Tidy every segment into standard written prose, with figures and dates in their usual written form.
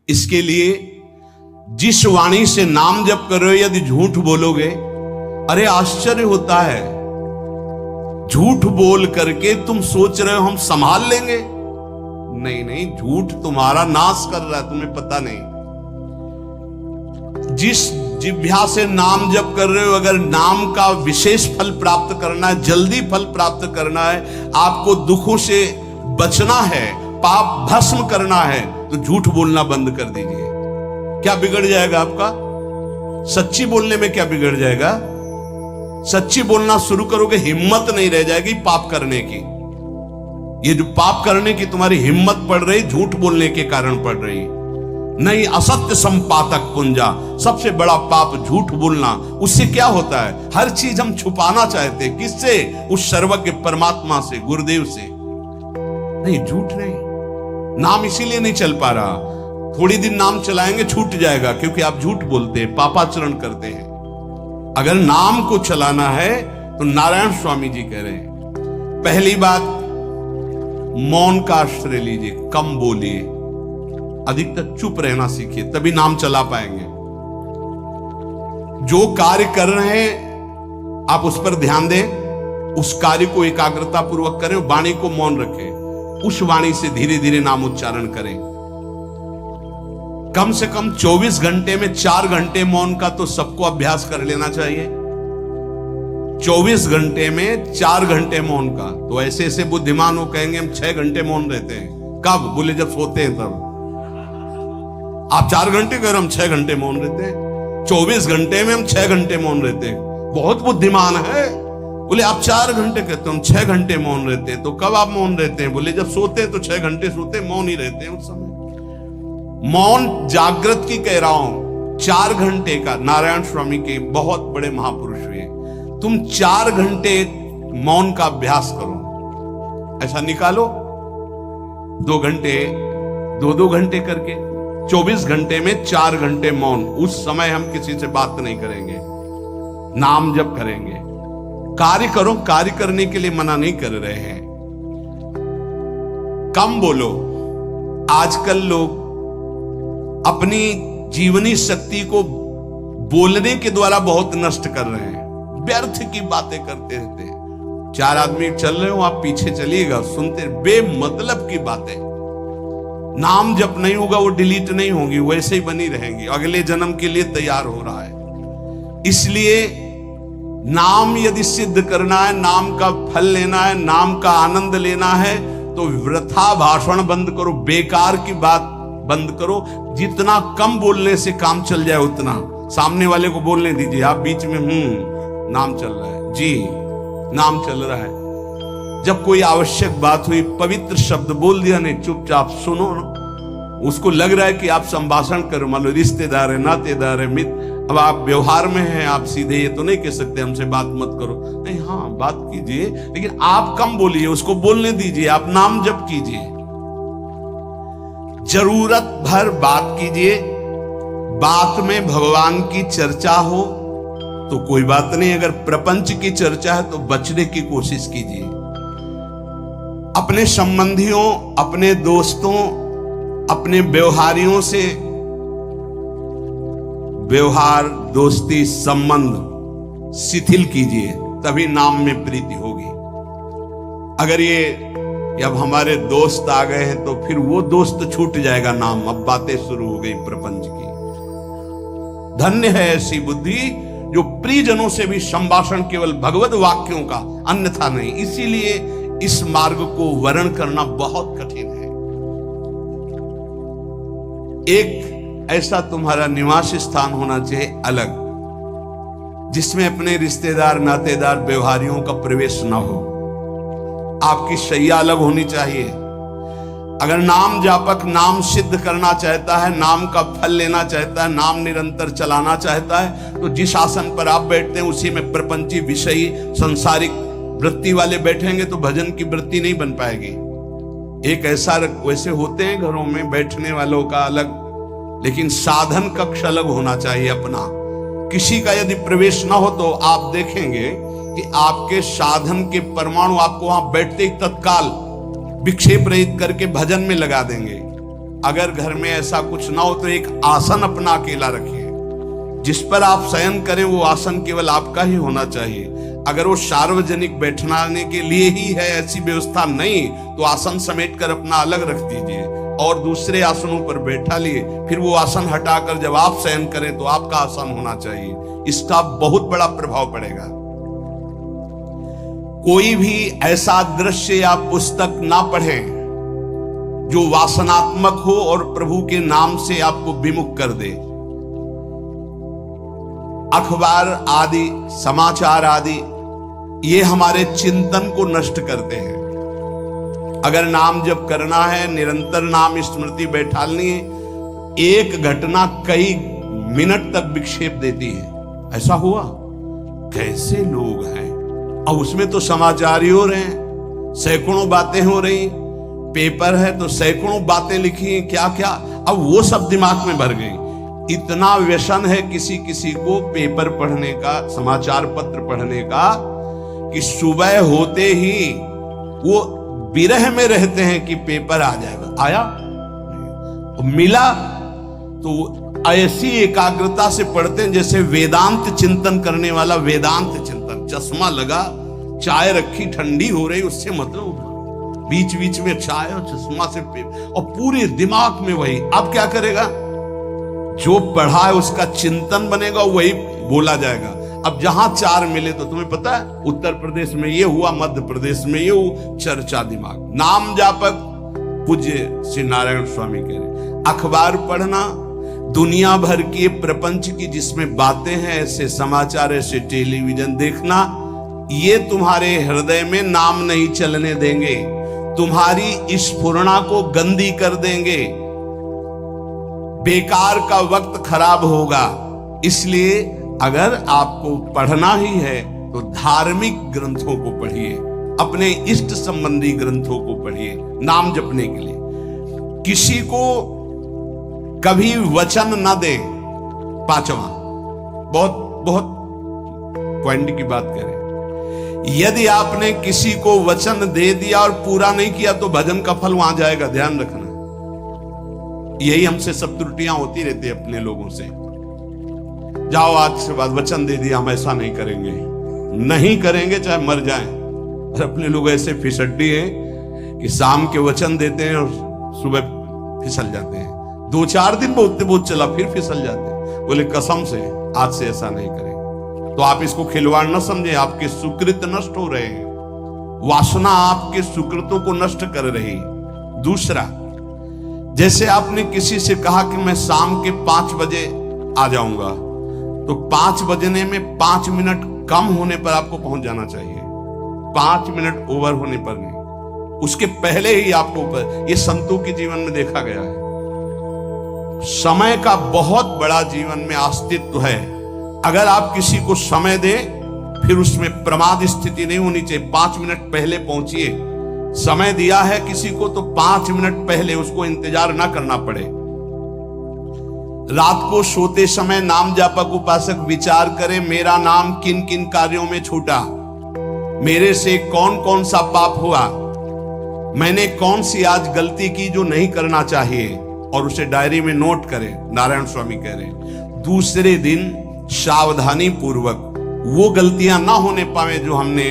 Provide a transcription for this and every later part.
इसके लिए जिस वाणी से नाम जप कर रहे हो यदि झूठ बोलोगे, अरे आश्चर्य होता है, झूठ बोल करके तुम सोच रहे हो हम संभाल लेंगे। नहीं नहीं, झूठ तुम्हारा नाश कर रहा है, तुम्हें पता नहीं। जिस जिह्वा से नाम जप कर रहे हो, अगर नाम का विशेष फल प्राप्त करना है, जल्दी फल प्राप्त करना है, आपको दुखों से बचना है, पाप भस्म करना है, तो झूठ बोलना बंद कर दीजिए। क्या बिगड़ जाएगा आपका? सच्ची बोलने में क्या बिगड़ जाएगा? सच्ची बोलना शुरू करोगे, हिम्मत नहीं रह जाएगी पाप करने की। ये जो पाप करने की तुम्हारी हिम्मत पड़ रही, झूठ बोलने के कारण पड़ रही। नहीं, असत्य संपातक पुंजा, सबसे बड़ा पाप झूठ बोलना। उससे क्या होता है? हर चीज हम छुपाना चाहते, किससे? उस सर्वज्ञ परमात्मा से, गुरुदेव से। नहीं, झूठ नहीं। नाम इसीलिए नहीं चल पा रहा, थोड़ी दिन नाम चलाएंगे छूट जाएगा, क्योंकि आप झूठ बोलते हैं, पापाचरण करते हैं। अगर नाम को चलाना है तो नारायण स्वामी जी कह रहे हैं, पहली बात मौन का आश्रय लीजिए, कम बोलिए, अधिकतर चुप रहना सीखिए, तभी नाम चला पाएंगे। जो कार्य कर रहे हैं आप उस पर ध्यान दें, उस कार्य को एकाग्रता पूर्वक करें, वाणी को मौन रखें, उस वाणी से धीरे धीरे नाम उच्चारण करें। कम से कम 24 घंटे में 4 घंटे मौन का तो सबको अभ्यास कर लेना चाहिए। 24 घंटे में 4 घंटे मौन का। तो ऐसे ऐसे बुद्धिमान हो कहेंगे हम 6 घंटे मौन रहते हैं। कब? बोले जब सोते हैं तब। आप 4 घंटे कह रहे हम 6 घंटे मौन रहते हैं, 24 घंटे में हम 6 घंटे मौन रहते हैं। बहुत बुद्धिमान है। बोले आप 4 घंटे कहते हो, हम 6 घंटे मौन रहते हैं। तो कब आप मौन रहते हैं? बोले जब सोते हैं तो 6 घंटे सोते हैं, मौन ही रहते हैं उस समय। मौन जागृत की कह रहा हूं, 4 घंटे का। नारायण स्वामी के बहुत बड़े महापुरुष हुए, तुम 4 घंटे मौन का अभ्यास करो, ऐसा निकालो 2 घंटे, 2-2 घंटे करके 24 घंटे में 4 घंटे मौन। उस समय हम किसी से बात नहीं करेंगे, नाम जप करेंगे। कार्य करो, कार्य करने के लिए मना नहीं कर रहे हैं। कम बोलो। आजकल लोग अपनी जीवनी शक्ति को बोलने के द्वारा बहुत नष्ट कर रहे हैं, व्यर्थ की बातें करते रहते हैं। 4 आदमी चल रहे हो, आप पीछे चलिएगा, सुनते, बेमतलब की बातें। नाम जप नहीं होगा, वो डिलीट नहीं होगी, वैसे ही बनी रहेंगी, अगले जन्म के लिए तैयार हो रहा है। इसलिए नाम यदि सिद्ध करना है, नाम का फल लेना है, नाम का आनंद लेना है, तो वृथा भाषण बंद करो, बेकार की बात बंद करो। जितना कम बोलने से काम चल जाए उतना। सामने वाले को बोलने दीजिए, आप बीच में नाम चल रहा है, जी नाम चल रहा है। जब कोई आवश्यक बात हुई, पवित्र शब्द बोल दिया, नहीं चुपचाप सुनो ना। उसको लग रहा है कि आप संभाषण करो, मान लो रिश्तेदार है, नातेदार है, मित्र, अब आप व्यवहार में हैं, आप सीधे ये तो नहीं कह सकते हमसे बात मत करो, नहीं, हाँ बात कीजिए, लेकिन आप कम बोलिए, उसको बोलने दीजिए, आप नाम जप कीजिए, जरूरत भर बात कीजिए। बात में भगवान की चर्चा हो तो कोई बात नहीं, अगर प्रपंच की चर्चा है तो बचने की कोशिश कीजिए। अपने संबंधियों, अपने दोस्तों, अपने व्यवहारियों से व्यवहार, दोस्ती, संबंध शिथिल कीजिए, तभी नाम में प्रीति होगी। अगर ये अब हमारे दोस्त आ गए हैं तो फिर वो दोस्त छूट जाएगा नाम, अब बातें शुरू हो गई प्रपंच की। धन्य है ऐसी बुद्धि जो प्रियजनों से भी संभाषण केवल भगवत वाक्यों का, अन्यथा नहीं। इसीलिए इस मार्ग को वर्ण करना बहुत कठिन है। एक ऐसा तुम्हारा निवास स्थान होना चाहिए अलग, जिसमें अपने रिश्तेदार, नातेदार, व्यवहारियों का प्रवेश ना हो। आपकी शैया अलग होनी चाहिए। अगर नाम जापक नाम सिद्ध करना चाहता है, नाम का फल लेना चाहता है, नाम निरंतर चलाना चाहता है, तो जिस आसन पर आप बैठते हैं उसी में प्रपंची, विषयी, सांसारिक वृत्ति वाले बैठेंगे तो भजन की वृत्ति नहीं बन पाएगी। एक ऐसा, वैसे होते हैं घरों में बैठने वालों का अलग, लेकिन साधन कक्ष अलग होना चाहिए अपना। किसी का यदि प्रवेश ना हो तो आप देखेंगे कि आपके साधन के परमाणु आपको वहां बैठते ही तत्काल विक्षेप रहित करके भजन में लगा देंगे। अगर घर में ऐसा कुछ ना हो तो एक आसन अपना अकेला रखिए, जिस पर आप शयन करें वो आसन केवल आपका ही होना चाहिए। अगर वो सार्वजनिक बैठने के लिए ही है, ऐसी व्यवस्था नहीं, तो आसन समेट कर अपना अलग रख दीजिए और दूसरे आसनों पर बैठा लिए, फिर वो आसन हटाकर जब आप शयन करें तो आपका आसन होना चाहिए। इसका बहुत बड़ा प्रभाव पड़ेगा। कोई भी ऐसा दृश्य या पुस्तक ना पढ़ें जो वासनात्मक हो और प्रभु के नाम से आपको विमुख कर दे। अखबार आदि, समाचार आदि, ये हमारे चिंतन को नष्ट करते हैं। अगर नाम जप करना है, निरंतर नाम स्मृति बैठालनी है, एक घटना कई मिनट तक विक्षेप देती है। ऐसा हुआ, कैसे लोग हैं। अब उसमें तो समाचार ही हो रहे हैं, सैकड़ों बातें हो रही, पेपर है तो सैकड़ों बातें लिखी हैं, क्या क्या, अब वो सब दिमाग में भर गई। इतना व्यसन है किसी किसी को पेपर पढ़ने का, समाचार पत्र पढ़ने का, कि सुबह होते ही वो विरह में रहते हैं कि पेपर आ जाएगा। आया, मिला तो ऐसी एकाग्रता से पढ़ते हैं जैसे वेदांत चिंतन करने वाला वेदांत चिंतन। चश्मा लगा, चाय रखी ठंडी हो रही, उससे मतलब बीच बीच में चाय और चश्मा से पेपर, और पूरे दिमाग में वही। अब क्या करेगा, जो पढ़ा है उसका चिंतन बनेगा, वही बोला जाएगा। अब जहां चार मिले तो तुम्हें पता है, उत्तर प्रदेश में ये हुआ, मध्य प्रदेश में ये हुआ, चर्चा दिमाग। नाम जापक पूज्य श्री नारायण स्वामी कह रहे, अखबार पढ़ना, दुनिया भर की प्रपंच की जिसमें बातें हैं, ऐसे समाचार, ऐसे टेलीविजन देखना, ये तुम्हारे हृदय में नाम नहीं चलने देंगे, तुम्हारी स्फुरणा को गंदी कर देंगे, बेकार का वक्त खराब होगा। इसलिए अगर आपको पढ़ना ही है तो धार्मिक ग्रंथों को पढ़िए, अपने इष्ट संबंधी ग्रंथों को पढ़िए नाम जपने के लिए। किसी को कभी वचन न दे। पांचवा, बहुत बहुत पॉइंट की बात करें, यदि आपने किसी को वचन दे दिया और पूरा नहीं किया तो भजन का फल वहां जाएगा, ध्यान रखना। यही हमसे सब त्रुटियां होती रहती है अपने लोगों से। जाओ आज से बाद वचन दे दिया, हम ऐसा नहीं करेंगे, नहीं करेंगे चाहे मर जाएं। और अपने लोग ऐसे फिसड्डी हैं कि शाम के वचन देते हैं और सुबह फिसल जाते हैं। 2-4 दिन बहुत चला, फिर फिसल जाते हैं। बोले कसम से आज से ऐसा नहीं करेंगे। तो आप इसको खिलवाड़ न समझे, आपके सुकृत नष्ट हो रहे हैं, वासना आपके सुकृतों को नष्ट कर रही। दूसरा, जैसे आपने किसी से कहा कि मैं शाम के 5 बजे आ जाऊंगा, तो 5 बजने में 5 मिनट कम होने पर आपको पहुंच जाना चाहिए, 5 मिनट ओवर होने पर नहीं, उसके पहले ही आपको ऊपर। ये संतों के जीवन में देखा गया है। समय का बहुत बड़ा जीवन में अस्तित्व है। अगर आप किसी को समय दें, फिर उसमें प्रमाद स्थिति नहीं होनी चाहिए। 5 मिनट पहले पहुंचिए। समय दिया है किसी को तो 5 मिनट पहले उसको इंतजार ना करना पड़े। रात को सोते समय नाम जापक उपासक विचार करें, मेरा नाम किन किन कार्यों में छूटा, मेरे से कौन कौन सा पाप हुआ, मैंने कौन सी आज गलती की जो नहीं करना चाहिए, और उसे डायरी में नोट करें। नारायण स्वामी कह रहे हैं दूसरे दिन सावधानी पूर्वक वो गलतियां ना होने पावे जो हमने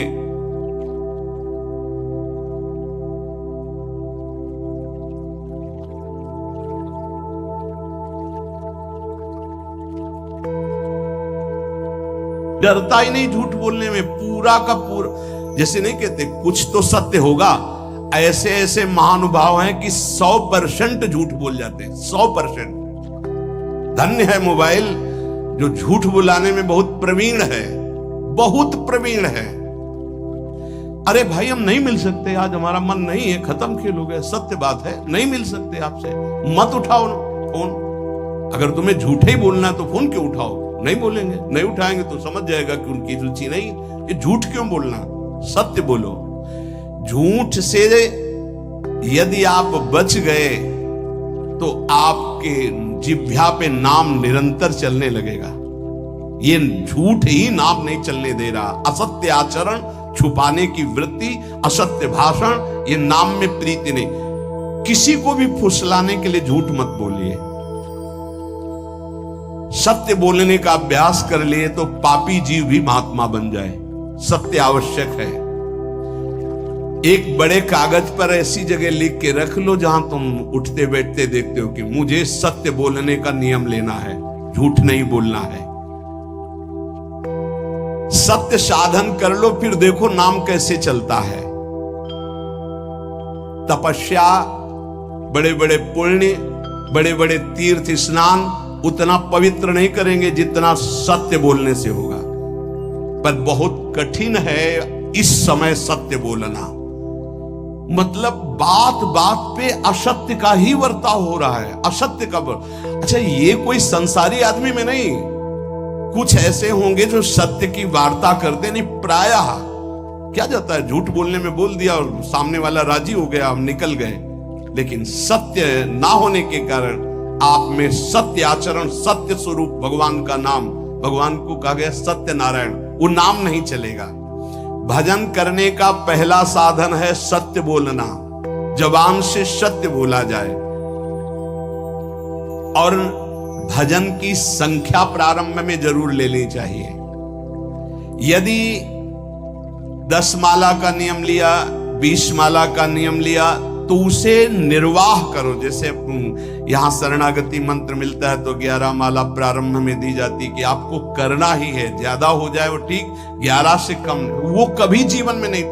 डरता ही नहीं झूठ बोलने में, पूरा का पूरा। जैसे नहीं कहते कुछ तो सत्य होगा, ऐसे ऐसे महानुभाव हैं कि 100% झूठ बोल जाते हैं, 100%। धन्य है मोबाइल जो झूठ बुलाने में बहुत प्रवीण है, बहुत प्रवीण है। अरे भाई हम नहीं मिल सकते, आज हमारा मन नहीं है, खत्म खेल हो गया, सत्य बात है, नहीं मिल सकते आपसे, मत उठाओ फोन। अगर तुम्हें झूठे ही बोलना है तो फोन क्यों उठाओ? नहीं बोलेंगे, नहीं उठाएंगे तो समझ जाएगा कि उनकी रुचि नहीं। ये झूठ क्यों बोलना, सत्य बोलो। झूठ से यदि आप बच गए तो आपके जिह्वा पे नाम निरंतर चलने लगेगा। ये झूठ ही नाम नहीं चलने दे रहा। असत्य आचरण, छुपाने की वृत्ति, असत्य भाषण, ये नाम में प्रीति नहीं। किसी को भी फुसलाने के लिए झूठ मत बोलिए। सत्य बोलने का अभ्यास कर लिए तो पापी जीव भी महात्मा बन जाए। सत्य आवश्यक है। एक बड़े कागज पर ऐसी जगह लिख के रख लो जहां तुम उठते बैठते देखते हो कि मुझे सत्य बोलने का नियम लेना है, झूठ नहीं बोलना है। सत्य साधन कर लो, फिर देखो नाम कैसे चलता है। तपस्या, बड़े बड़े पुण्य, बड़े बड़े तीर्थ स्नान उतना पवित्र नहीं करेंगे जितना सत्य बोलने से होगा। पर बहुत कठिन है इस समय सत्य बोलना। मतलब बात बात पे असत्य का ही वर्ताव हो रहा है, असत्य का अच्छा, ये कोई संसारी आदमी में नहीं, कुछ ऐसे होंगे जो सत्य की वार्ता करते नहीं। प्रायः क्या जाता है, झूठ बोलने में बोल दिया और सामने वाला राजी हो गया, हम निकल गए। लेकिन सत्य ना होने के कारण आप में सत्य आचरण, सत्य स्वरूप भगवान का नाम, भगवान को कहा गया सत्य नारायण, वो नाम नहीं चलेगा। भजन करने का पहला साधन है सत्य बोलना। जबान से सत्य बोला जाए। और भजन की संख्या प्रारंभ में जरूर लेनी चाहिए। यदि 10 माला का नियम लिया, 20 माला का नियम लिया, तो उसे निर्वाह करो। जैसे यहां शरणागति मंत्र मिलता है तो 11 माला प्रारंभ में दी जाती कि आपको करना ही है, ज्यादा हो जाए वो ठीक, 11 से कम वो कभी जीवन में नहीं।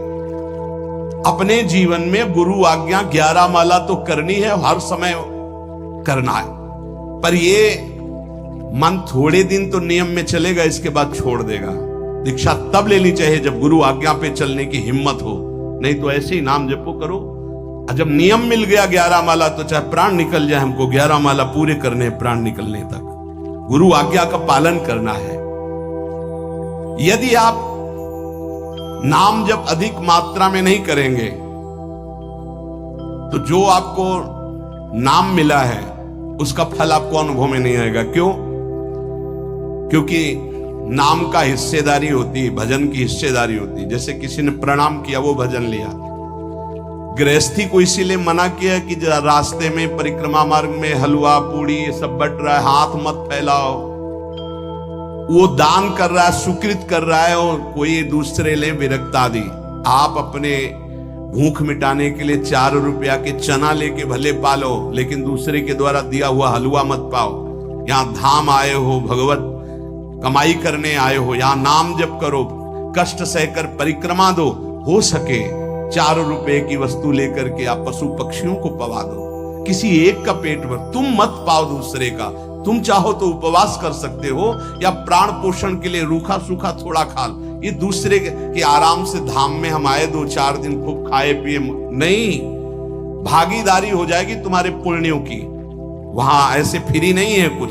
अपने जीवन में गुरु आज्ञा 11 माला तो करनी है, हर समय करना है। पर ये मन थोड़े दिन तो नियम में चलेगा, इसके बाद छोड़ देगा। दीक्षा तब लेनी चाहिए जब गुरु आज्ञा पे चलने की हिम्मत हो, नहीं तो ऐसे ही नाम जपो करो। जब नियम मिल गया 11 माला तो चाहे प्राण निकल जाए, हमको 11 माला पूरे करने, प्राण निकलने तक गुरु आज्ञा का पालन करना है। यदि आप नाम जब अधिक मात्रा में नहीं करेंगे तो जो आपको नाम मिला है उसका फल आपको अनुभव में नहीं आएगा। क्यों? क्योंकि नाम का हिस्सेदारी होती है, भजन की हिस्सेदारी होती है। जैसे किसी ने प्रणाम किया, वो भजन लिया। गृहस्थी को इसीलिए मना किया कि रास्ते में परिक्रमा मार्ग में हलवा पूड़ी ये सब बट रहा है, हाथ मत फैलाओ। वो दान कर रहा है, सुकृत कर रहा है, और कोई दूसरे ले विरक्त आदि। आप अपने भूख मिटाने के लिए 4 रुपया के चना लेके भले पालो, लेकिन दूसरे के द्वारा दिया हुआ हलवा मत पाओ। यहाँ धाम आए हो, भगवत कमाई करने आए हो, यहाँ नाम जप करो, कष्ट सहकर परिक्रमा दो। हो सके 4 रुपए की वस्तु लेकर के आप पशु पक्षियों को पवा दो, किसी एक का पेट भर, तुम मत पाओ दूसरे का। तुम चाहो तो उपवास कर सकते हो, या प्राण पोषण के लिए रूखा सूखा थोड़ा खा लो। ये दूसरे के आराम से धाम में हम आए 2-4 दिन खूब खाए पिए नहीं, भागीदारी हो जाएगी तुम्हारे पुण्यों की। वहां ऐसे फ्री नहीं है कुछ।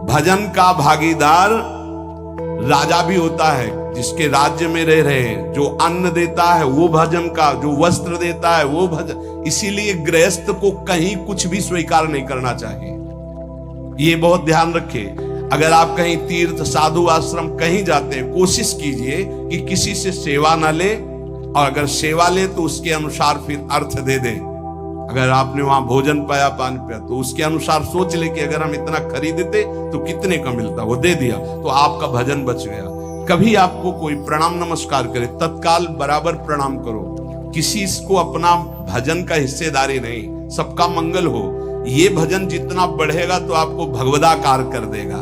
भजन का भागीदार राजा भी होता है, जिसके राज्य में रह रहे हैं। जो अन्न देता है वो भजन का, जो वस्त्र देता है वो भजन। इसीलिए गृहस्थ को कहीं कुछ भी स्वीकार नहीं करना चाहिए। ये बहुत ध्यान रखिए। अगर आप कहीं तीर्थ साधु आश्रम कहीं जाते हैं, कोशिश कीजिए कि किसी से सेवा ना ले, और अगर सेवा ले तो उसके अनुसार फिर अर्थ दे दे। अगर आपने वहां भोजन पाया, पान पाया, तो उसके अनुसार सोच ले कि अगर हम इतना खरीदते तो कितने का मिलता, वो दे दिया तो आपका भजन बच गया। कभी आपको कोई प्रणाम नमस्कार करे, तत्काल बराबर प्रणाम करो। किसी को अपना भजन का हिस्सेदारी नहीं, सबका मंगल हो। ये भजन जितना बढ़ेगा तो आपको भगवदाकार कर देगा।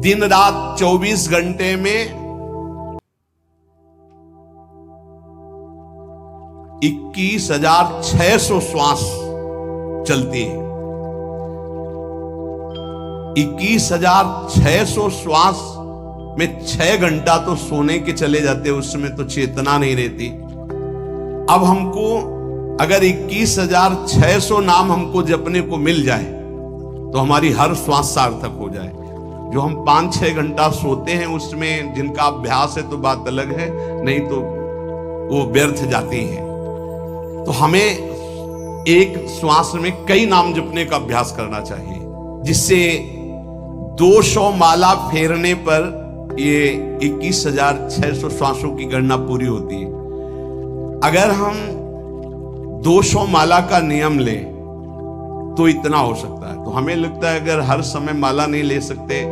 दिन रात 24 घंटे में 21,600 श्वास चलती है। 21,600 श्वास में 6 घंटा तो सोने के चले जाते, उसमें तो चेतना नहीं रहती। अब हमको अगर 21,600 नाम हमको जपने को मिल जाए तो हमारी हर श्वास सार्थक हो जाए। जो हम 5-6 घंटा सोते हैं उसमें जिनका अभ्यास है तो बात अलग है, नहीं तो वो व्यर्थ जाती है। तो हमें एक श्वास में कई नाम जपने का अभ्यास करना चाहिए, जिससे 200 माला फेरने पर ये 21,600 श्वासों की गणना पूरी होती है। अगर हम 200 माला का नियम ले तो इतना हो सकता है। तो हमें लगता है अगर हर समय माला नहीं ले सकते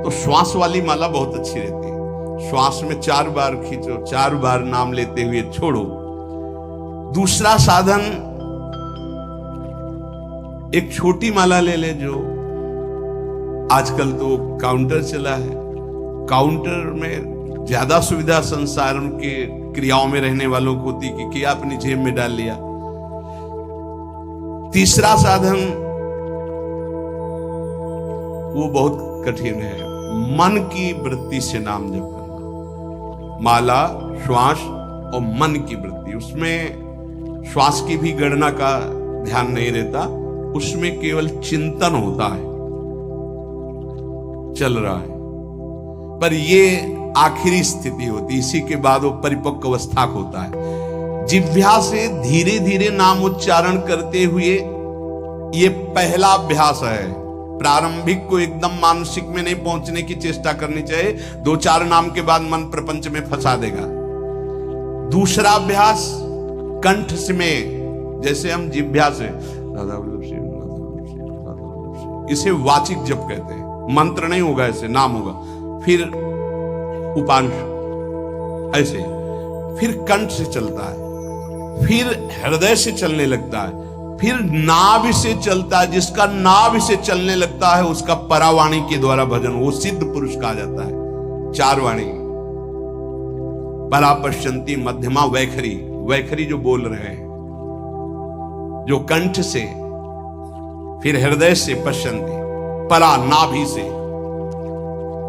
तो श्वास वाली माला बहुत अच्छी रहती है। श्वास में 4 बार खींचो, 4 बार नाम लेते हुए छोड़ो। दूसरा साधन, एक छोटी माला ले ले, जो आजकल तो काउंटर चला है, काउंटर में ज्यादा सुविधा संसार के क्रियाओं में रहने वालों को होती कि क्या अपनी जेब में डाल लिया। तीसरा साधन वो बहुत कठिन है, मन की वृत्ति से नाम जप करना। माला, श्वास और मन की वृत्ति, उसमें श्वास की भी गणना का ध्यान नहीं रहता, उसमें केवल चिंतन होता है, चल रहा है। पर ये आखिरी स्थिति होती, इसी के बाद वो परिपक्व अवस्था होता है। जिह्वा से धीरे धीरे नाम उच्चारण करते हुए ये पहला अभ्यास है। प्रारंभिक को एकदम मानसिक में नहीं पहुंचने की चेष्टा करनी चाहिए, 2-4 नाम के बाद मन प्रपंच में फंसा देगा। दूसरा अभ्यास कंठ में, जैसे हम जिह्वा से राधा वल्लभ श्री, इसे वाचिक जप कहते हैं। मंत्र नहीं होगा, ऐसे नाम होगा, फिर उपांश ऐसे, फिर कंठ से चलता है, फिर हृदय से चलने लगता है, फिर नाभि से चलता है। जिसका नाभि से चलने लगता है उसका परावाणी के द्वारा भजन, वो सिद्ध पुरुष कहा जाता है। 4 वाणी, परा, पश्यंती, मध्यमा, वैखरी। वैखरी जो बोल रहे हैं, जो कंठ से, फिर हृदय से पश्यंती, परा नाभि से,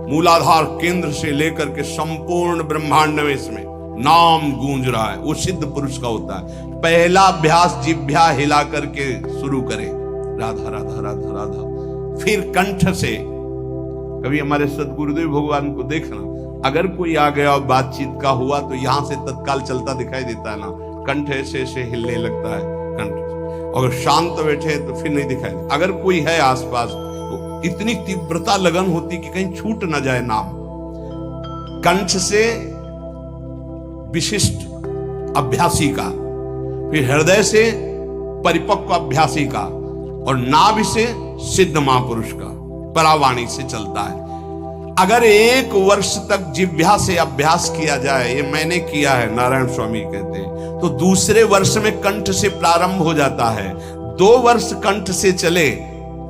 मूलाधार केंद्र से लेकर के संपूर्ण ब्रह्मांड में इसमें नाम गूंज रहा है, वो सिद्ध पुरुष का होता है। पहला अभ्यास जिह्वा हिला करके शुरू करें, राधा राधा राधा राधा। फिर कंठ से, कभी हमारे सदगुरुदेव भगवान को देखना, अगर कोई आ गया और बातचीत का हुआ तो यहां से तत्काल चलता दिखाई देता है ना, कंठ ऐसे ऐसे हिलने लगता है कंठ। अगर शांत बैठे तो फिर नहीं दिखाई देता। अगर कोई है आसपास तो इतनी तीव्रता लगन होती कि कहीं छूट ना जाए नाम। कंठ से विशिष्ट अभ्यासी का, फिर हृदय से परिपक्व अभ्यासी का, और नाभि से सिद्ध महापुरुष का, परावाणी से चलता है। अगर 1 वर्ष तक जिह्वा से अभ्यास किया जाए, ये मैंने किया है, नारायण स्वामी कहते हैं, तो दूसरे वर्ष में कंठ से प्रारंभ हो जाता है। 2 वर्ष कंठ से चले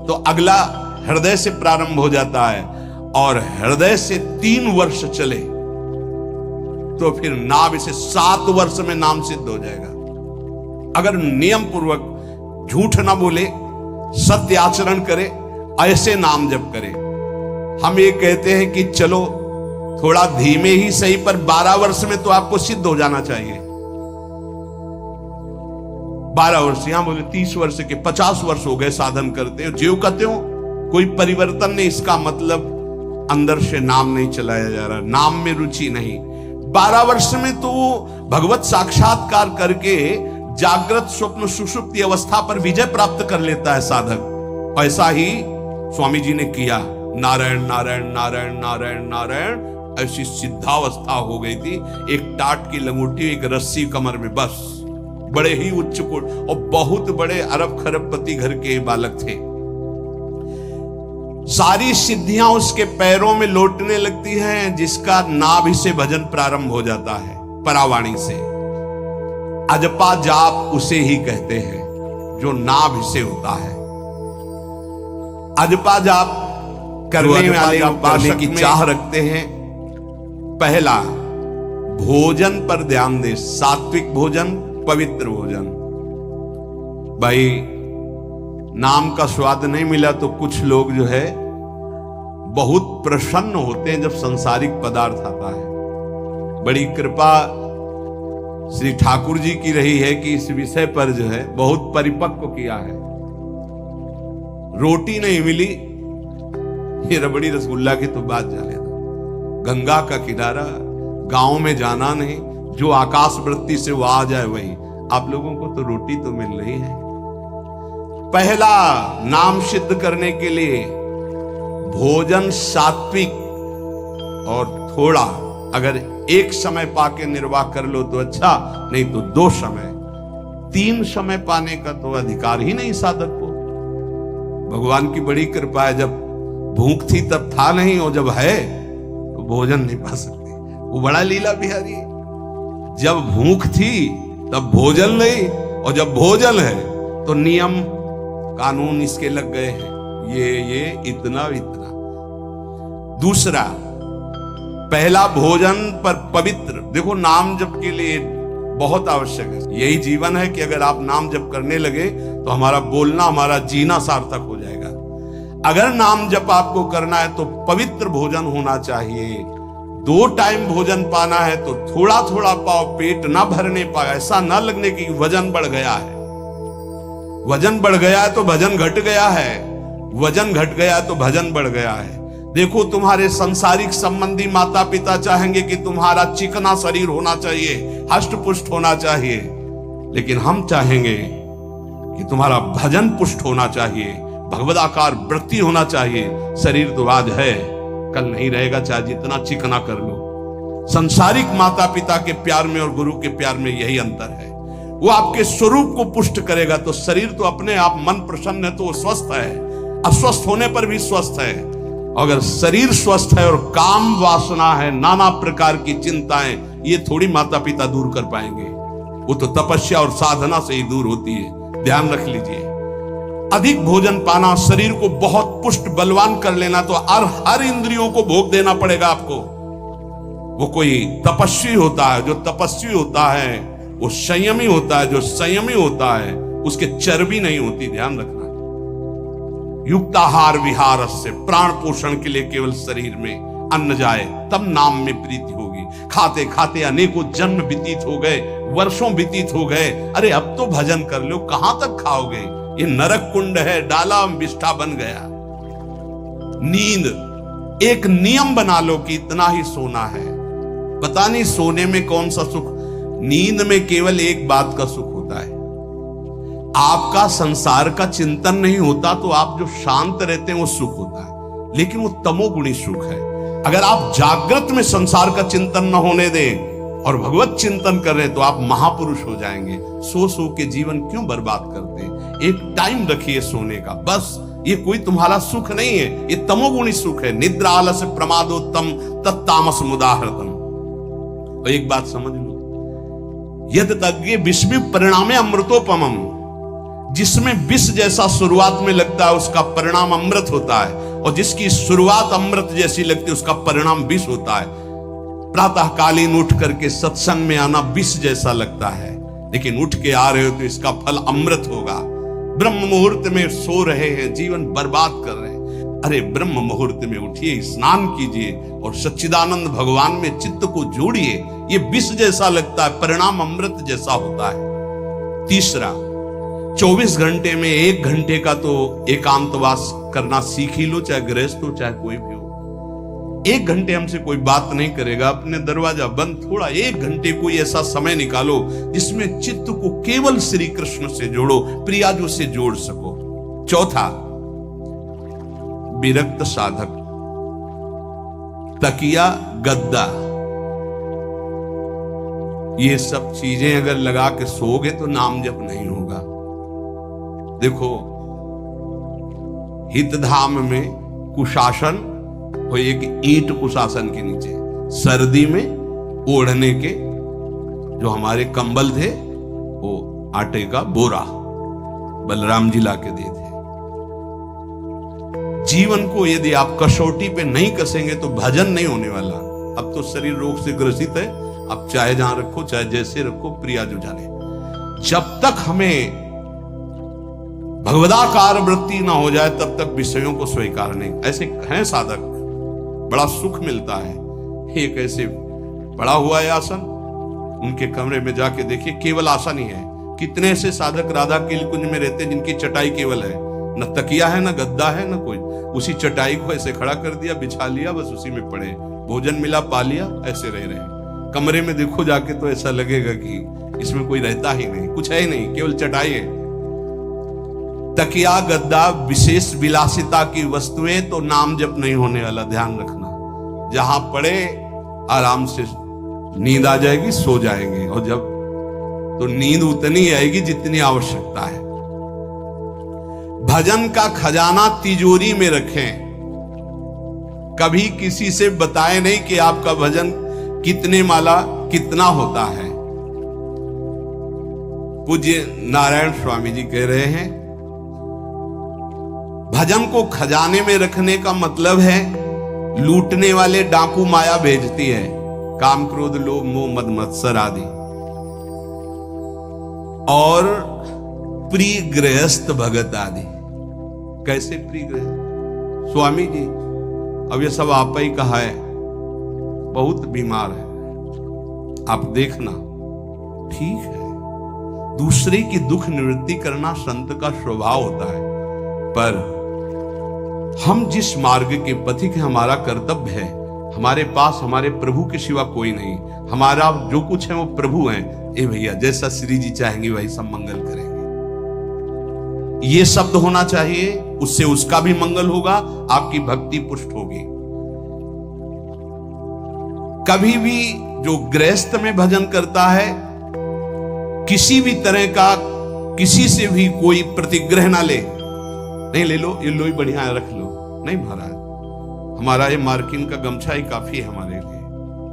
तो अगला हृदय से प्रारंभ हो जाता है, और हृदय से 3 वर्ष चले तो फिर नाभि से 7 वर्ष में नाम सिद्ध हो जाएगा। अगर नियम पूर्वक झूठ ना बोले, सत्य आचरण करे, ऐसे नाम जप करे। हम ये कहते हैं कि चलो थोड़ा धीमे ही सही, पर 12 वर्ष में तो आपको सिद्ध हो जाना चाहिए। 12 वर्ष, यहां बोले 30 वर्ष के, 50 वर्ष हो गए साधन करते हो, ज्यों कहते हो कोई परिवर्तन नहीं। इसका मतलब अंदर से नाम नहीं चलाया जा रहा, नाम में रुचि नहीं। 12 वर्ष में तो भगवत साक्षात्कार करके जागृत स्वप्न सुषुप्ति अवस्था पर विजय प्राप्त कर लेता है साधक। ऐसा ही स्वामी जी ने किया। नारायण नारायण नारायण नारायण नारायण, ऐसी सिद्धावस्था हो गई थी। एक टाट की लंगोटी, एक रस्सी कमर में, बस। बड़े ही उच्च कोट और बहुत बड़े अरब खरबपति घर के बालक थे। सारी सिद्धियां उसके पैरों में लौटने लगती हैं, जिसका नाभि से भजन प्रारंभ हो जाता है, परावाणी से। अजपा जाप उसे ही कहते हैं जो नाभि से होता है। अजपा जाप करने वाले उपासक की चाह रखते हैं, पहला भोजन पर ध्यान दे, सात्विक भोजन, पवित्र भोजन। भाई नाम का स्वाद नहीं मिला तो कुछ लोग जो है बहुत प्रसन्न होते हैं जब सांसारिक पदार्थ आता है। बड़ी कृपा श्री ठाकुर जी की रही है कि इस विषय पर जो है बहुत परिपक्व किया है। रोटी नहीं मिली, ये रबड़ी रसगुल्ला की तो बात जाने दो। गंगा का किनारा, गांव में जाना नहीं, जो आकाश वृत्ति से वो आ जाए वही। आप लोगों को तो रोटी तो मिल रही है। पहला नाम सिद्ध करने के लिए भोजन सात्विक और थोड़ा, अगर एक समय पाके निर्वाह कर लो तो अच्छा, नहीं तो 2 समय। 3 समय पाने का तो अधिकार ही नहीं साधक को। भगवान की बड़ी कृपा है, जब भूख थी तब था नहीं, और जब है तो भोजन नहीं पा सकती। वो बड़ा लीला बिहारी है। जब भूख थी तब भोजन नहीं, और जब भोजन है तो नियम कानून इसके लग गए हैं, ये इतना इतना। दूसरा, पहला भोजन पर पवित्र, देखो नाम जप के लिए बहुत आवश्यक है। यही जीवन है कि अगर आप नाम जप करने लगे तो हमारा बोलना, हमारा जीना सार्थक हो जाएगा। अगर नाम जप आपको करना है तो पवित्र भोजन होना चाहिए। 2 टाइम भोजन पाना है तो थोड़ा थोड़ा पाओ, पेट ना भरने पाए, ऐसा ना लगने की वजन बढ़ गया है। वजन बढ़ गया है तो भजन घट गया है, वजन घट गया है तो भजन बढ़ गया है। देखो, तुम्हारे संसारिक संबंधी माता पिता चाहेंगे कि तुम्हारा चिकना शरीर होना चाहिए, हष्ट पुष्ट होना चाहिए, लेकिन हम चाहेंगे कि तुम्हारा भजन पुष्ट होना चाहिए, भगवदाकार वृत्ति होना चाहिए। शरीर तो आज है, कल नहीं रहेगा, चाहे जितना चिकना कर लो। संसारिक माता पिता के प्यार में और गुरु के प्यार में यही अंतर है। वो आपके स्वरूप को पुष्ट करेगा तो शरीर तो अपने आप, मन प्रसन्न है तो वो स्वस्थ है, अस्वस्थ होने पर भी स्वस्थ है। अगर शरीर स्वस्थ है और काम वासना है, नाना प्रकार की चिंताएं, ये थोड़ी माता पिता दूर कर पाएंगे। वो तो तपस्या और साधना से ही दूर होती है, ध्यान रख लीजिए। अधिक भोजन पाना, शरीर को बहुत पुष्ट बलवान कर लेना, तो हर इंद्रियों को भोग देना पड़ेगा आपको। वो कोई तपस्वी होता है, जो तपस्वी होता है वो संयमी होता है, जो संयमी होता है उसके चर्बी नहीं होती, ध्यान रखना। युक्ताहार विहार से, प्राण पोषण के लिए केवल शरीर में अन्न जाए तब नाम में प्रीति होगी। खाते खाते अनेकों जन्म व्यतीत हो गए, वर्षों व्यतीत हो गए, अरे अब तो भजन कर लो, कहां तक खाओगे? ये नरक कुंड है, डाला विष्ठा बन गया। नींद, एक नियम बना लो कि इतना ही सोना है। पता नहीं सोने में कौन सा सुख, नींद में केवल एक बात का सुख होता है, आपका संसार का चिंतन नहीं होता, तो आप जो शांत रहते हैं वो सुख होता है, लेकिन वो तमोगुणी सुख है। अगर आप जागृत में संसार का चिंतन न होने दें और भगवत चिंतन कर रहे हैं तो आप महापुरुष हो जाएंगे। सो सो के जीवन क्यों बर्बाद करते हैं? एक टाइम रखिए सोने का, बस। ये कोई तुम्हारा सुख नहीं है, ये तमोगुणी सुख है। निद्रा आलस्य प्रमादोत्तम तत्तामस मुदाहृतम। और एक बात समझ लो, यद तज्ञे विषमि परिणामे अमृतोपमम, जिसमें विष जैसा शुरुआत में लगता है उसका परिणाम अमृत होता है, और जिसकी शुरुआत अमृत जैसी लगती है उसका परिणाम विष होता है। प्रातःकालीन उठ करके सत्संग में आना विष जैसा लगता है, लेकिन उठ के आ रहे हो तो इसका फल अमृत होगा। ब्रह्म मुहूर्त में सो रहे हैं, जीवन बर्बाद कर रहे हैं, अरे ब्रह्म मुहूर्त में उठिए, स्नान कीजिए और सच्चिदानंद भगवान में चित्त को जोड़िए। ये विष जैसा लगता है, परिणाम अमृत जैसा होता है। तीसरा, 24 घंटे में 1 घंटे का तो एकांतवास करना सीख ही लो, चाहे गृहस्थ हो चाहे कोई भी हो। 1 घंटे हमसे कोई बात नहीं करेगा, अपने दरवाजा बंद, थोड़ा 1 घंटे कोई ऐसा समय निकालो जिसमें चित्त को केवल श्री कृष्ण से जोड़ो, प्रियाजू से जोड़ सको। चौथा, विरक्त साधक, तकिया गद्दा, ये सब चीजें अगर लगा के सोओगे तो नाम जप नहीं होगा। देखो, हितधाम में कुशासन और एक ईंट कुशासन के नीचे, सर्दी में ओढ़ने के जो हमारे कंबल थे वो आटे का बोरा बलराम जी ला के दे थे। जीवन को यदि आप कसौटी पे नहीं कसेंगे तो भजन नहीं होने वाला। अब तो शरीर रोग से ग्रसित है, अब चाहे जहां रखो चाहे जैसे रखो, प्रिया जो जाने। जब तक हमें भगवदाकार वृत्ति ना हो जाए तब तक विषयों को स्वीकार नहीं। ऐसे हैं साधक, बड़ा सुख मिलता है। एक ऐसे पड़ा हुआ है आसन, उनके कमरे में जाके देखिए, केवल आसन ही है। कितने ऐसे साधक राधा कीलकुंज में रहते हैं जिनकी चटाई केवल है, न तकिया है न गद्दा है न कोई, उसी चटाई को ऐसे खड़ा कर दिया, बिछा लिया, बस उसी में पड़े, भोजन मिला पा लिया, ऐसे रह रहे। कमरे में देखो जाके तो ऐसा लगेगा कि इसमें कोई रहता ही नहीं, कुछ है ही नहीं, केवल चटाई है। तकिया गद्दा विशेष विलासिता की वस्तुएं तो नाम जप नहीं होने वाला, ध्यान रखना। जहां पड़े आराम से नींद आ जाएगी, सो जाएंगे, और जब तो नींद उतनी आएगी जितनी आवश्यकता है। भजन का खजाना तिजोरी में रखें, कभी किसी से बताएं नहीं कि आपका भजन कितने माला कितना होता है। पूज्य नारायण स्वामी जी कह रहे हैं, भजन को खजाने में रखने का मतलब है लूटने वाले डाकू माया भेजती है, काम क्रोध लोभ मोह मद मत्सर आदि, और प्रिय गृहस्थ भगत आदि। कैसे प्रिय गृहस्थ? स्वामी जी अब ये सब आप ही कहा है, बहुत बीमार है, आप देखना। ठीक है, दूसरे की दुख निवृत्ति करना संत का स्वभाव होता है, पर हम जिस मार्ग के पथिक हैं, हमारा कर्तव्य है, हमारे पास हमारे प्रभु के सिवा कोई नहीं, हमारा जो कुछ है वो प्रभु हैं। ए भैया, जैसा श्री जी चाहेंगे वही सब मंगल करेंगे, ये शब्द होना चाहिए, उससे उसका भी मंगल होगा, आपकी भक्ति पुष्ट होगी। कभी भी जो गृहस्थ में भजन करता है, किसी भी तरह का किसी से भी कोई प्रतिग्रह ना ले, नहीं ले लो, ये लो ही बढ़िया रख लो, नहीं महाराज हमारा ये मार्किन का गमछा ही काफी है हमारे लिए,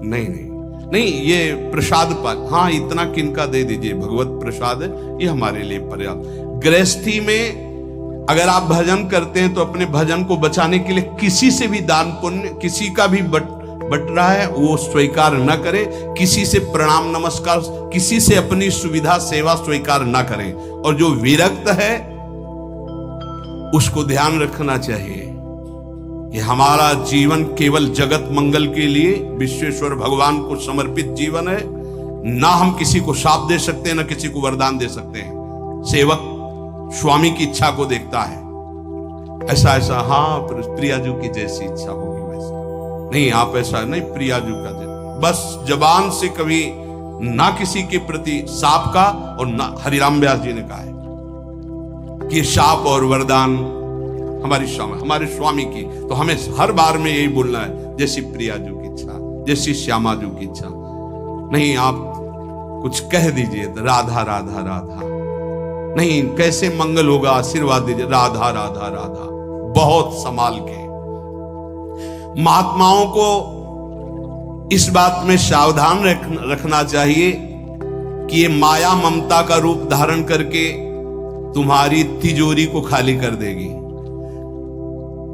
नहीं नहीं नहीं, ये प्रसाद पाल, हाँ इतना किनका दे दीजिए, भगवत प्रसाद है, ये हमारे लिए पर्याप्त। गृहस्थी में अगर आप भजन करते हैं तो अपने भजन को बचाने के लिए किसी से भी दान पुण्य, किसी का भी बट रहा है वो स्वीकार न करें, किसी से प्रणाम नमस्कार, किसी से अपनी सुविधा सेवा स्वीकार न करें। और जो विरक्त है उसको ध्यान रखना चाहिए कि हमारा जीवन केवल जगत मंगल के लिए विश्वेश्वर भगवान को समर्पित जीवन है, ना हम किसी को शाप दे सकते हैं, ना किसी को वरदान दे सकते हैं। सेवक स्वामी की इच्छा को देखता है, ऐसा ऐसा, हाँ प्रियाजू की जैसी इच्छा होगी वैसा नहीं, आप ऐसा नहीं, प्रियाजू का बस जबान से कभी ना किसी के प्रति शाप का, और ना हरिराम व्यास जी ने कहा है कि शाप और वरदान हमारे स्वामी की, तो हमें हर बार में यही बोलना है, जैसी प्रियाजू की इच्छा, जैसी श्यामाजू की इच्छा। नहीं आप कुछ कह दीजिए तो राधा राधा राधा, नहीं कैसे मंगल होगा, आशीर्वाद दीजिए राधा राधा राधा, बहुत संभाल के। महात्माओं को इस बात में सावधान रखना चाहिए कि ये माया ममता का रूप धारण करके तुम्हारी तिजोरी को खाली कर देगी।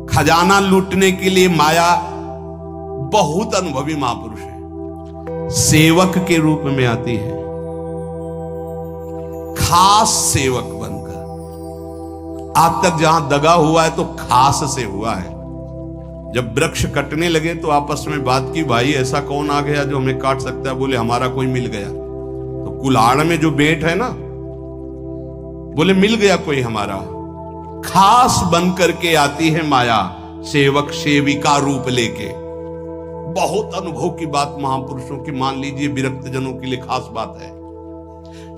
खजाना लूटने के लिए माया बहुत अनुभवी महापुरुष है, सेवक के रूप में आती है, खास सेवक बनकर। आज तक जहां दगा हुआ है तो खास से हुआ है। जब वृक्ष कटने लगे तो आपस में बात की, भाई ऐसा कौन आ गया जो हमें काट सकता है? बोले हमारा कोई मिल गया। तो कुल्हाड़ में जो बेट है ना, बोले मिल गया कोई हमारा। खास बन करके आती है माया, सेवक सेविका रूप लेके। बहुत अनुभव की बात महापुरुषों की, मान लीजिए विरक्त जनों के लिए खास बात है।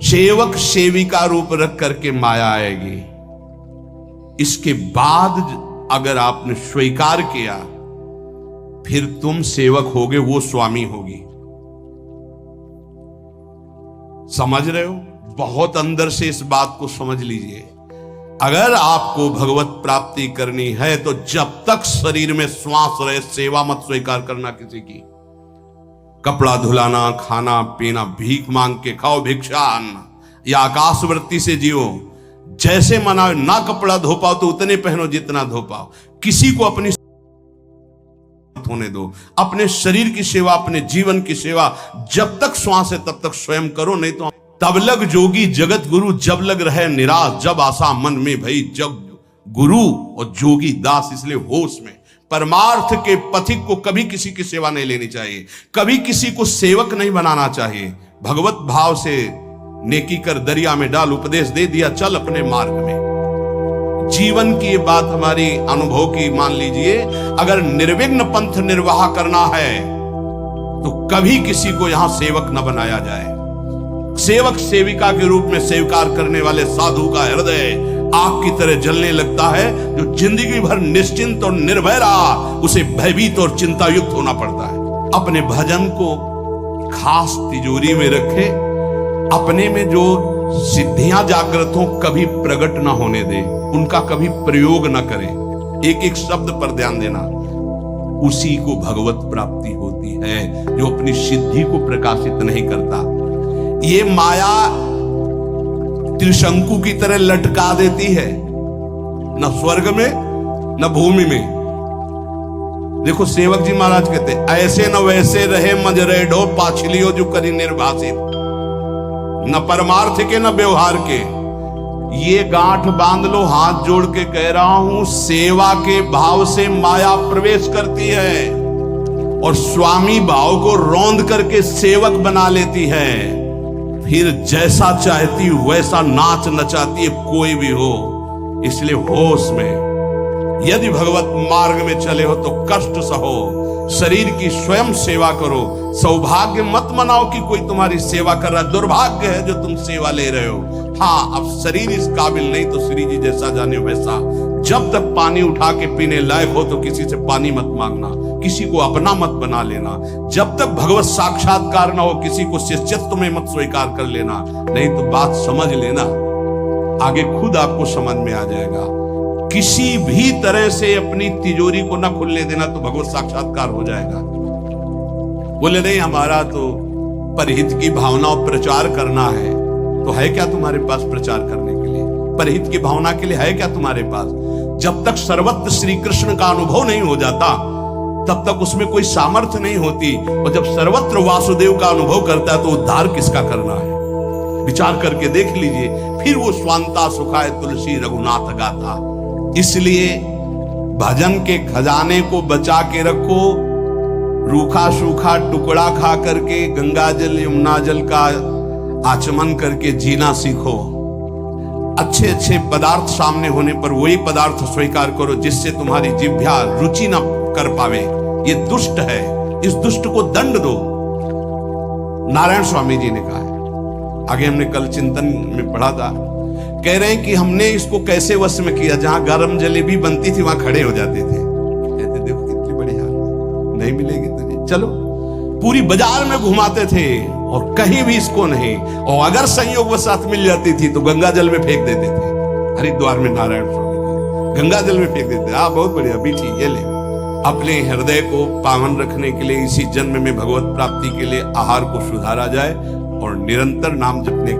सेवक सेविका रूप रख करके माया आएगी। इसके बाद अगर आपने स्वीकार किया, फिर तुम सेवक होगे, वो स्वामी होगी। समझ रहे हो? बहुत अंदर से इस बात को समझ लीजिए। अगर आपको भगवत प्राप्ति करनी है तो जब तक शरीर में श्वास रहे, सेवा मत स्वीकार करना किसी की। कपड़ा धुलाना, खाना पीना, भीख मांग के खाओ, भिक्षा अन्न, या आकाशवृत्ति से जियो। जैसे मना, ना कपड़ा धो पाओ तो उतने पहनो जितना धो पाओ। किसी को अपनी होने दो। अपने शरीर की सेवा, अपने जीवन की सेवा जब तक श्वास है तब तक स्वयं करो, नहीं तो तब लग जोगी जगत गुरु, जब लग रहे निराश, जब आशा मन में भई, जब गुरु और जोगी दास। इसलिए होश में परमार्थ के पथिक को कभी किसी की सेवा नहीं लेनी चाहिए, कभी किसी को सेवक नहीं बनाना चाहिए। भगवत भाव से नेकी कर दरिया में डाल, उपदेश दे दिया, चल अपने मार्ग में। जीवन की ये बात हमारी अनुभव की मान लीजिए। अगर निर्विघ्न पंथ निर्वाह करना है तो कभी किसी को यहां सेवक न बनाया जाए। सेवक सेविका के रूप में स्वीकार करने वाले साधु का हृदय आग की तरह जलने लगता है। जो जिंदगी भर निश्चिंत और निर्भय रहा, उसे भयभीत और चिंता युक्त होना पड़ता है। अपने भजन को खास तिजोरी में रखे अपने में जो सिद्धियां जागृत हो कभी प्रकट ना होने दे, उनका कभी प्रयोग ना करें। एक एक शब्द पर ध्यान देना। उसी को भगवत प्राप्ति होती है जो अपनी सिद्धि को प्रकाशित नहीं करता। ये माया त्रिशंकु की तरह लटका देती है, न स्वर्ग में न भूमि में। देखो सेवक जी महाराज कहते ऐसे न वैसे रहे मजरेडो पाछलियो जो करी निर्वासित, न परमार्थ के न व्यवहार के। ये गांठ बांध लो, हाथ जोड़ के कह रहा हूं, सेवा के भाव से माया प्रवेश करती है और स्वामी भाव को रौंद करके सेवक बना लेती है। फिर जैसा चाहती वैसा नाच नचाती है, कोई भी हो। इसलिए होश में, यदि भगवत मार्ग में चले हो तो कष्ट सहो, शरीर की स्वयं सेवा करो। सौभाग्य मत मनाओ कि कोई तुम्हारी सेवा कर रहा है, दुर्भाग्य है जो तुम सेवा ले रहे हो। हाँ, अब शरीर इस काबिल नहीं तो श्री जी जैसा जाने वैसा। जब तक पानी उठा के पीने लायक हो तो किसी से पानी मत मांगना, किसी को अपना मत बना लेना। जब तक भगवत साक्षात्कार ना हो किसी को शिष्यत्व में मत स्वीकार कर लेना, नहीं तो बात समझ लेना, आगे खुद आपको समझ में आ जाएगा। किसी भी तरह से अपनी तिजोरी को ना खुलने देना तो भगवत साक्षात्कार हो जाएगा। बोले नहीं हमारा तो परहित की भावना और प्रचार करना है, तो है क्या तुम्हारे पास प्रचार करने के लिए? परहित की भावना के लिए है क्या तुम्हारे पास? जब तक सर्वत्र श्री कृष्ण का अनुभव नहीं हो जाता तब तक उसमें कोई सामर्थ्य नहीं होती। और जब सर्वत्र वासुदेव का अनुभव करता है तो उद्धार किसका करना है? विचार करके देख लीजिए। फिर वो स्वांता सुखाय तुलसी रघुनाथ गाथा। इसलिए भजन के खजाने को बचा के रखो। रूखा सूखा टुकड़ा खा करके गंगा जल यमुना जल का आचमन करके जीना सीखो। अच्छे अच्छे पदार्थ सामने होने पर वही पदार्थ स्वीकार करो जिससे तुम्हारी जिह्वा रुचि न कर पावे। ये दुष्ट है, इस दुष्ट को दंड दो। नारायण स्वामी जी ने कहा है, आगे हमने कल चिंतन में पढ़ा था, कह रहे हैं कि हमने इसको कैसे वश में किया। जहां गरम जलेबी बनती थी वहां खड़े हो जाते थे, कहते देखो कितनी बड़ी हाल, नहीं मिलेगी तो नहीं, चलो। पूरी बाजार में घुमाते थे और कहीं भी इसको नहीं। और अगर संयोग वसात मिल जाती थी तो गंगा जल में फेंक देते थे। हरिद्वार में नारायण स्वामी गंगा जल में फेंक देते। बहुत बढ़िया, बीठी ये ले। अपने हृदय को पावन रखने के लिए इसी जन्म में भगवत प्राप्ति के लिए आहार को सुधारा जाए और निरंतर नाम जपने